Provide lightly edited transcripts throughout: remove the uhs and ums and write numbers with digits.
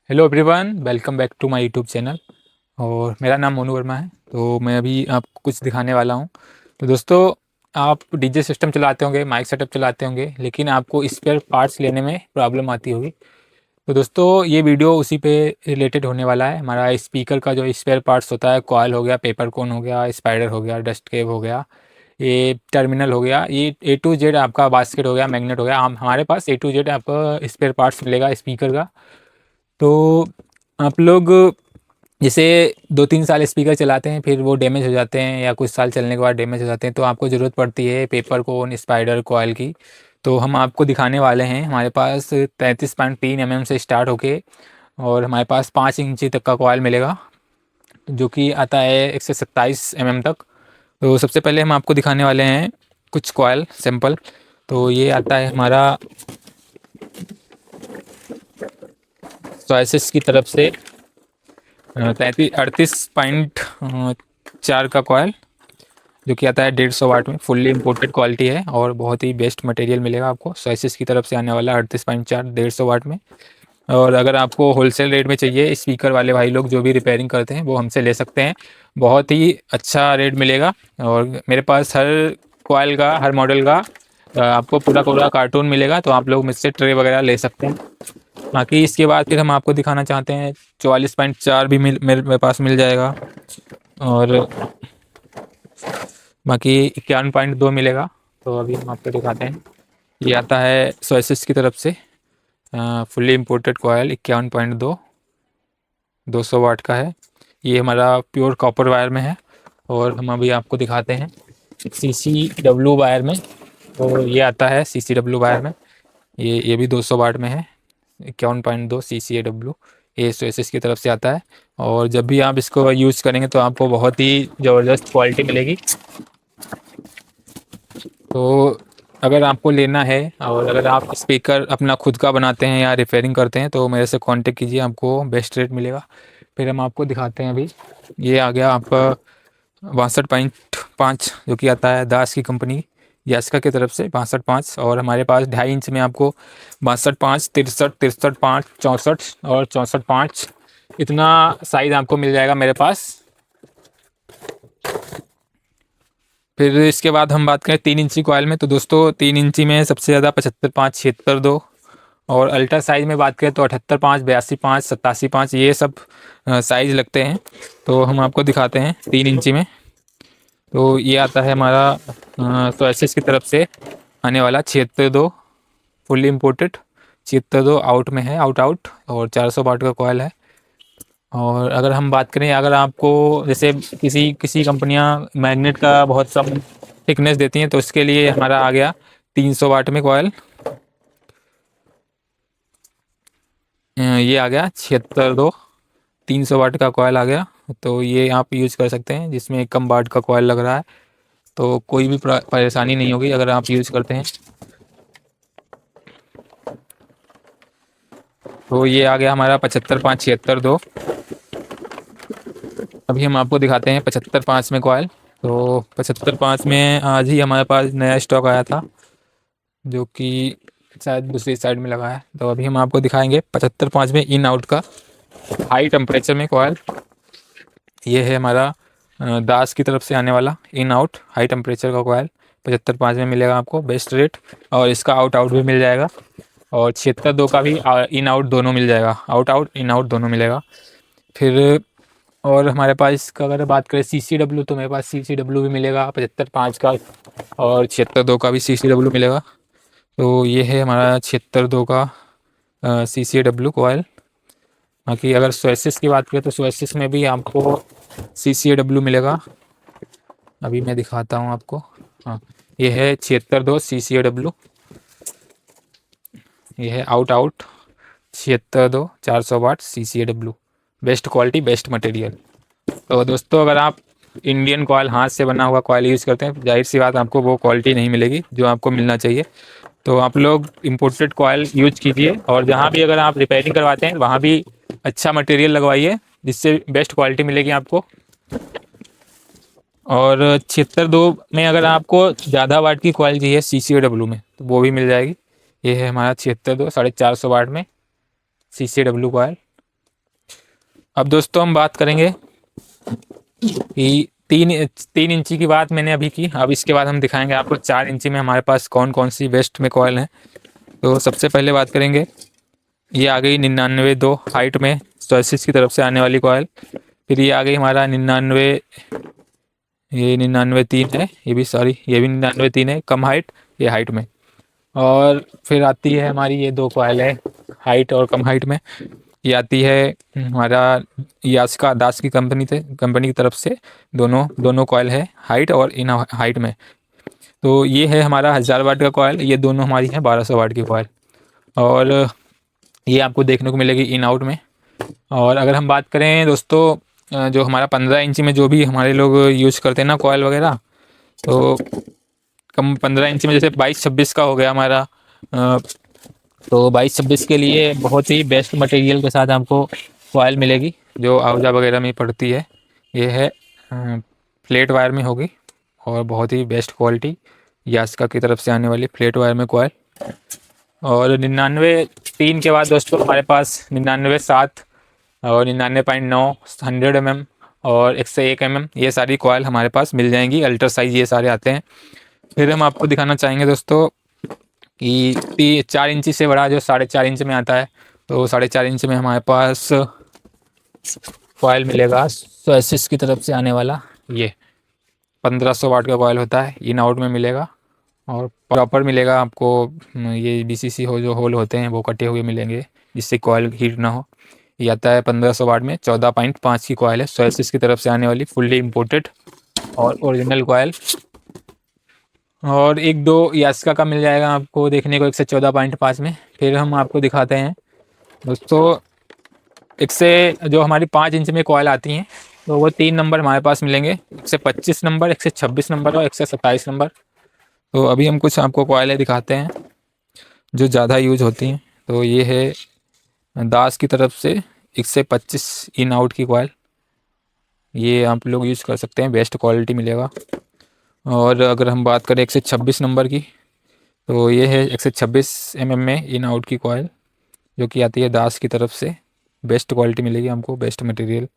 Hello everyone, welcome back to my YouTube channel. और मेरा नाम मोनू वर्मा है। तो मैं अभी आपको कुछ दिखाने वाला हूँ। तो दोस्तों, आप डीजे सिस्टम चलाते होंगे, माइक सेटअप चलाते होंगे, लेकिन आपको स्पेयर पार्ट्स लेने में प्रॉब्लम आती होगी। तो दोस्तों, ये वीडियो उसी पे रिलेटेड होने वाला है। हमारा स्पीकर का जो स्पेयर पार्ट्स होता है, कॉइल हो गया, पेपर कोन हो गया, स्पाइडर हो गया, डस्ट केप हो गया, ये टर्मिनल हो गया, ये A to Z आपका बास्केट हो गया, मैग्नेट हो गया। हम हमारे पास A to Z आपका स्पेयर पार्ट्स मिलेगा स्पीकर का। तो आप लोग जैसे 2-3 साल स्पीकर चलाते हैं, फिर वो डैमेज हो जाते हैं, या कुछ साल चलने के बाद डैमेज हो जाते हैं, तो आपको ज़रूरत पड़ती है पेपर कोन, स्पाइडर, कॉइल की। तो हम आपको दिखाने वाले हैं। हमारे पास 33.3 mm से स्टार्ट होके और हमारे पास 5 इंची तक का कॉइल मिलेगा, जो कि आता है 127 mm तक। तो सबसे पहले हम आपको दिखाने वाले हैं कुछ कॉइल सैंपल। तो ये आता है हमारा चॉइसेस की तरफ से 38.4 का कॉयल, जो कि आता है 150 वाट में। फुल्ली इम्पोर्टेड क्वालिटी है और बहुत ही बेस्ट मटेरियल मिलेगा आपको सोइसिस की तरफ से आने वाला 38.4 150 वाट में। और अगर आपको होलसेल रेट में चाहिए, स्पीकर वाले भाई लोग जो भी रिपेयरिंग करते हैं वो हमसे ले सकते हैं। बहुत ही अच्छा रेट मिलेगा। और मेरे पास हर कॉयल का, हर मॉडल का आपको पूरा पूरा कार्टून मिलेगा, तो आप लोग मुझसे ट्रे वगैरह ले सकते हैं। बाकी इसके बाद फिर हम आपको दिखाना चाहते हैं 44.4 भी मेरे पास मिल जाएगा। और बाकी 51.2 मिलेगा। तो अभी हम आपको दिखाते हैं। ये आता है सोइसिस की तरफ से फुल्ली इम्पोर्टेड कोयल 51.2 200 वाट का है। ये हमारा प्योर कॉपर वायर में है। और हम अभी आपको दिखाते हैं CCW वायर में। तो ये आता है CCW वायर में। ये भी 200 वाट में है। 51.2 CCAW, ये सोएसिस की तरफ से आता है। और जब भी आप इसको यूज़ करेंगे तो आपको बहुत ही ज़बरदस्त क्वालिटी मिलेगी। तो अगर आपको लेना है, और अगर आप स्पीकर अपना खुद का बनाते हैं या रिपेयरिंग करते हैं, तो मेरे से कांटेक्ट कीजिए, आपको बेस्ट रेट मिलेगा। फिर हम आपको दिखाते हैं। अभी ये आ गया आपका 62.5, जो कि आता है दास की कंपनी यास्का की तरफ से 62.5। और हमारे पास 2.5 इंच में आपको 62.5, 63, 63.5, 64 और 64.5 इतना साइज़ आपको मिल जाएगा मेरे पास। फिर इसके बाद हम बात करें 3 इंची कॉयल में। तो दोस्तों, 3 इंची में सबसे ज़्यादा 75.5, 76.2। और अल्ट्रा साइज़ में बात करें तो 78.5, 82.5, 87.5, ये सब साइज़ लगते हैं। तो हम आपको दिखाते हैं 3 इंची में। तो ये आता है हमारा तो एसिस की तरफ से आने वाला 76.2 फुल्ली इम्पोर्टेड। 76.2 आउट में है, आउट आउट, और 400 वाट का कॉयल है। और अगर हम बात करें, अगर आपको जैसे किसी किसी कंपनियां मैग्नेट का बहुत सब थिकनेस देती हैं, तो इसके लिए हमारा आ गया 300 वाट में कॉयल। ये आ गया 76.2, 300 वाट का कॉयल आ गया। तो ये आप यूज़ कर सकते हैं, जिसमें कम वाट का कॉयल लग रहा है, तो कोई भी परेशानी नहीं होगी अगर आप यूज़ करते हैं। तो ये आ गया हमारा 75.5, 76.2। अभी हम आपको दिखाते हैं 75.5 में कॉयल। तो 75.5 में आज ही हमारे पास नया स्टॉक आया था, जो कि शायद दूसरी साइड में लगा है। तो अभी हम आपको दिखाएंगे 75.5 में इन आउट का हाई टेम्परेचर में कॉयल। ये है हमारा दास की तरफ से आने वाला इन आउट हाई टेम्परेचर का कॉयल। 75.5 में मिलेगा आपको बेस्ट रेट। और इसका आउट आउट भी मिल जाएगा। और 76.2 का भी इन आउट दोनों मिल जाएगा, आउट आउट इन आउट दोनों मिलेगा। फिर और हमारे पास इसका अगर बात करें CCW, तो मेरे पास CCW भी मिलेगा 75.5 का, और 76.2 का भी CCW मिलेगा। तो ये है हमारा 76.2 का CCW कॉयल। बाकी अगर सोएसिस की बात करें, तो सोएसिस में भी आपको CCW मिलेगा। अभी मैं दिखाता हूँ आपको। हाँ, ये है 76.2 CCW। ये है आउट आउट 76.2 400 वाट CCW। Best quality, best material. तो दोस्तों, अगर आप इंडियन कॉयल, हाथ से बना हुआ कॉयल यूज़ करते हैं, जाहिर सी बात आपको वो क्वालिटी नहीं मिलेगी जो आपको मिलना चाहिए। तो आप लोग इम्पोर्टेड कॉयल यूज कीजिए। और जहाँ भी अगर आप रिपेयरिंग करवाते हैं, वहाँ भी अच्छा मटेरियल लगवाइए, जिससे बेस्ट क्वालिटी मिलेगी आपको। और 76.2 में अगर आपको ज़्यादा वाट की कॉयल चाहिए CCW में, तो वो भी मिल जाएगी। ये है हमारा 76.2 450 वाट में CCW कॉयल। अब दोस्तों हम बात करेंगे कि 3 इंची की बात मैंने अभी की। अब इसके बाद हम दिखाएंगे आपको 4 इंची में हमारे पास कौन कौन सी बेस्ट में कॉयल है। तो सबसे पहले बात करेंगे, ये आ गई 99-2 हाइट में चॉइसिस की तरफ से आने वाली कॉयल। फिर ये आ गई हमारा 99-3 है, ये भी सॉरी ये भी 99-3 है, कम हाइट, ये हाइट में। और फिर आती है हमारी ये 2 कॉयल है हाइट और कम हाइट में। ये आती है हमारा यास्का दास की कंपनी की तरफ से, दोनों दोनों कॉयल है हाइट और इन हाइट में। तो ये है हमारा 1000 वाट का कॉयल, ये दोनों हमारी है 1200 वाट की कॉयल। और ये आपको देखने को मिलेगी इन आउट में। और अगर हम बात करें दोस्तों, जो हमारा 15 इंची में जो भी हमारे लोग यूज़ करते हैं ना कॉयल वगैरह, तो कम 15 इंची में जैसे 22-26 का हो गया हमारा, तो 22-26 के लिए बहुत ही बेस्ट मटेरियल के साथ आपको कॉयल मिलेगी जो आवजा वगैरह में पड़ती है। ये है फ्लेट वायर में होगी और बहुत ही बेस्ट क्वालिटी यास्का की तरफ से आने वाली फ्लेट वायर में कॉयल। और 99-3 के बाद दोस्तों हमारे पास 99-7 और 99.9 100 mm और 101 mm ये सारी कॉयल हमारे पास मिल जाएंगी। अल्ट्रा साइज ये सारे आते हैं। फिर हम आपको दिखाना चाहेंगे दोस्तों कि 4 इंची से बड़ा जो 4.5 इंच में आता है, तो 4.5 इंच में हमारे पास कॉयल मिलेगा सोएसिस की तरफ से आने वाला। ये 1500 वाट का कॉयल होता है, इन आउट में मिलेगा और प्रॉपर मिलेगा आपको। ये BCC हो जो होल होते हैं वो कटे हुए मिलेंगे जिससे कॉयल हीट ना हो। ये आता है 1500 वाट में, 14.5 की कॉयल है, सोएसिस की तरफ से आने वाली फुल्ली इम्पोर्टेड और ओरिजिनल कॉयल। और 1-2 यास्का का मिल जाएगा आपको देखने को 114.5 में। फिर हम आपको दिखाते हैं दोस्तों, एक से जो हमारी 5 इंच में कॉयल आती हैं, तो वो 3 नंबर हमारे पास मिलेंगे, 125 नंबर, 126 नंबर और 127 नंबर। तो अभी हम कुछ आपको कॉयलें दिखाते हैं जो ज़्यादा यूज होती हैं। तो ये है दास की तरफ से 125 इन आउट की कॉयल, ये आप लोग यूज़ कर सकते हैं, बेस्ट क्वालिटी मिलेगा। और अगर हम बात करें 126 नंबर की, तो ये है 126 mm में इन आउट की कॉयल जो कि आती है दास की तरफ से, बेस्ट क्वालिटी मिलेगी हमको, बेस्ट मटेरियल।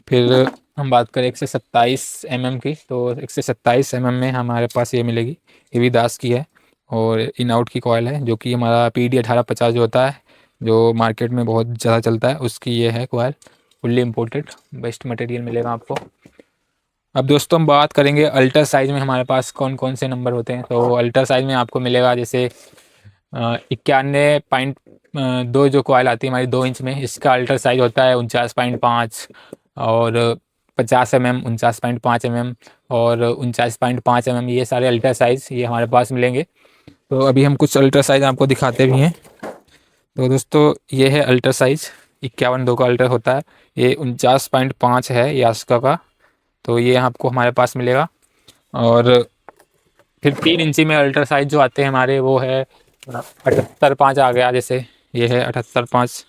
फिर हम बात करें 127 mm की, तो 127 mm में हमारे पास ये मिलेगी, ये भी दास की है और इन आउट की कॉयल है, जो कि हमारा PD 1850 जो होता है जो मार्केट में बहुत ज़्यादा चलता है, उसकी ये है coil, fully imported, best material मिलेगा आपको। अब दोस्तों हम बात करेंगे अल्ट्रा साइज़ में हमारे पास कौन कौन से नंबर होते हैं। तो अल्ट्रा साइज़ में आपको मिलेगा जैसे 91.2 जो कॉयल आती है हमारी 2 इंच में, इसका अल्ट्रा साइज़ होता है 49.5 और 50 mm 49.5 mm और 49.5 mm, ये सारे अल्ट्रा साइज़ ये हमारे पास मिलेंगे। तो अभी हम कुछ अल्ट्रा साइज़ आपको दिखाते भी हैं। तो दोस्तों ये है अल्ट्रा साइज़ 51.2 का अल्ट्रा होता है, ये 49.5 है यास्का का, तो ये आपको हमारे पास मिलेगा। और फिर 3 इंची में अल्ट्रा साइज जो आते हैं हमारे, वो है 78.5 आ गया, जैसे ये है 78.5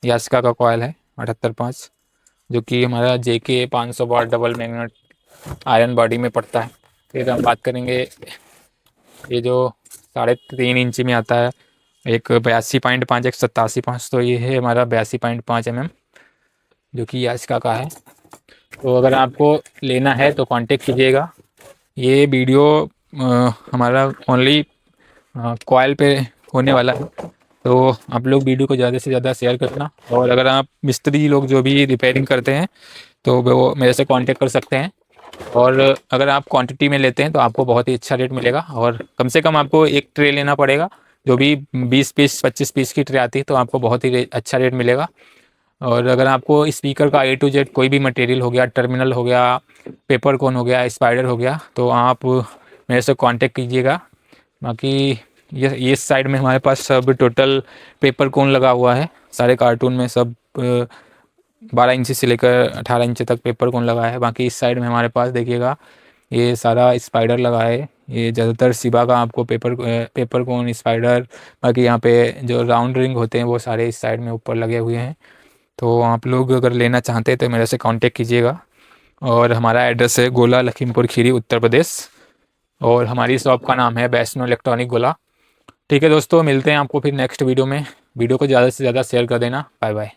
यास्का का कॉयल है 78.5, जो कि हमारा JK 500 वाट डबल मैग्नेट आयरन बॉडी में पड़ता है। फिर हम बात करेंगे ये जो 3.5 इंची में आता है, एक 82.5 एक 87.5, तो ये है हमारा 82.5 mm जो कि यास्का का है। तो अगर आपको लेना है तो कांटेक्ट कीजिएगा। ये वीडियो हमारा ओनली कॉयल पे होने वाला है, तो आप लोग वीडियो को ज़्यादा से ज़्यादा शेयर करना। और अगर आप मिस्त्री लोग जो भी रिपेयरिंग करते हैं तो वो मेरे से कांटेक्ट कर सकते हैं। और अगर आप क्वांटिटी में लेते हैं तो आपको बहुत ही अच्छा रेट मिलेगा, और कम से कम आपको एक ट्रे लेना पड़ेगा, जो भी 20 पीस 25 पीस की ट्रे आती है, तो आपको बहुत ही अच्छा रेट मिलेगा। और अगर आपको स्पीकर का A to Z कोई भी मटेरियल हो गया, टर्मिनल हो गया, पेपर कोन हो गया, स्पाइडर हो गया, तो आप मेरे से कांटेक्ट कीजिएगा। बाकी ये साइड में हमारे पास सब टोटल पेपर कोन लगा हुआ है, सारे कार्टून में सब 12 इंच से लेकर 18 इंच तक पेपर कोन लगा है। बाकी इस साइड में हमारे पास देखिएगा ये सारा स्पाइडर लगा है, ये ज़्यादातर सिबा का आपको पेपर कोन स्पाइडर, बाकी यहाँ पे जो राउंड रिंग होते हैं वो सारे इस साइड में ऊपर लगे हुए हैं। तो आप लोग अगर लेना चाहते हैं तो मेरे से कांटेक्ट कीजिएगा। और हमारा एड्रेस है गोला, लखीमपुर खीरी, उत्तर प्रदेश, और हमारी शॉप का नाम है वैष्णो इलेक्ट्रॉनिक गोला। ठीक है दोस्तों, मिलते हैं आपको फिर नेक्स्ट वीडियो में। वीडियो को ज़्यादा से ज़्यादा शेयर कर देना। Bye bye.